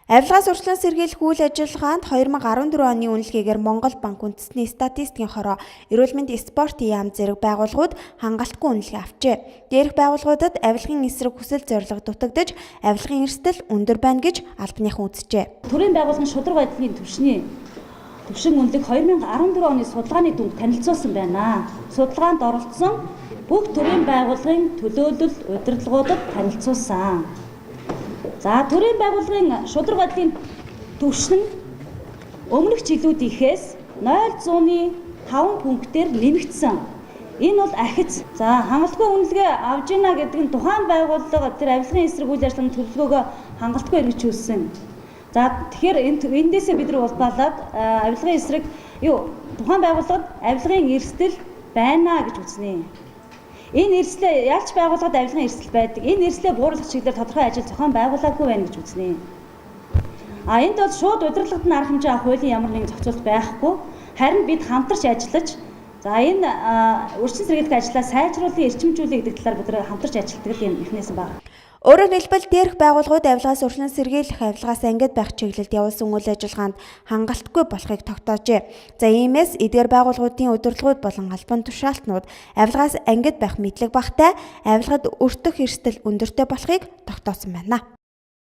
Авилгаас урьдчилан сэргийлэх үйл ажиллагаанд 2014 оны үнэлгээгээр Монгол банк үндэсний статистикийн хороо, эрүүл мэнд, спортын яам зэрэг байгууллагууд хангалтгүй үнэлгээ авчээ. Дээрх байгууллагуудад авилгын эсрэг хүсэл зорилго дутагдж, авилгын эрсдэл өндөр байна гэж албаныхан үзжээ. Төрийн байгууллагын шударга байдлын түвшин үнэлэг 2014 оны судалгааны дүнд танилцуулсан байна. Судалгаанд оролцсон бүх төрийн байгууллагын төлөөлөл удирдлагуудад танилцуулсан. За төрийн байгууллагын шударга байдлын түвшин өмнөх жилүүдийнхээс 0.5 пунктээр нэмэгдсэн. Энэ бол ахиц. За хангалтгүй үнэлгээ авж ийна гэдэг нь тухайн байгууллага тэр авилгын эсрэг үйл ажиллагааны төлөвлөгөөгөө хангалтгүй эргэжүүлсэн. За тэгэхээр эндээсээ бид нар улбаалаад авилгын эсрэг тухайн байгууллагад авилгын эрсдэл байна гэж үзнэ. Энэ эрсдлээ ялч байгууллагад авилгын эрсдэл байдаг. Энэ эрсдлээ бууруулах чиглэлээр тодорхой ажил зохион байгуулаагүй байна гэж үзнэ. Энд бол шууд удирдлагад нь арга хэмжээ авах хуулийн ямар нэгэн зохицуулт байхгүй. Харин бид хамтарч ажиллаж энэ урьдчилан сэргийлэх ажлаа сайжруулан эрчимжүүлэх гэдэг талаар бид хамтарч ажилладаг юм механизм байна. Өөрөөр хэлбэл дээрх байгууллагууд авилгаас урьдчилан сэргийлэх, авилгаас ангид байх чиглэлд явуулсан үйл ажиллагаанд хангалтгүй болохыг тогтоожээ. За иймээс эдгээр байгууллагуудын удирдлагууд болон албан тушаалтнууд авилгаас ангид байх мэдлэг багтай, авилгад өртөх эрсдэл өндөртэй болохыг тогтоосон байна.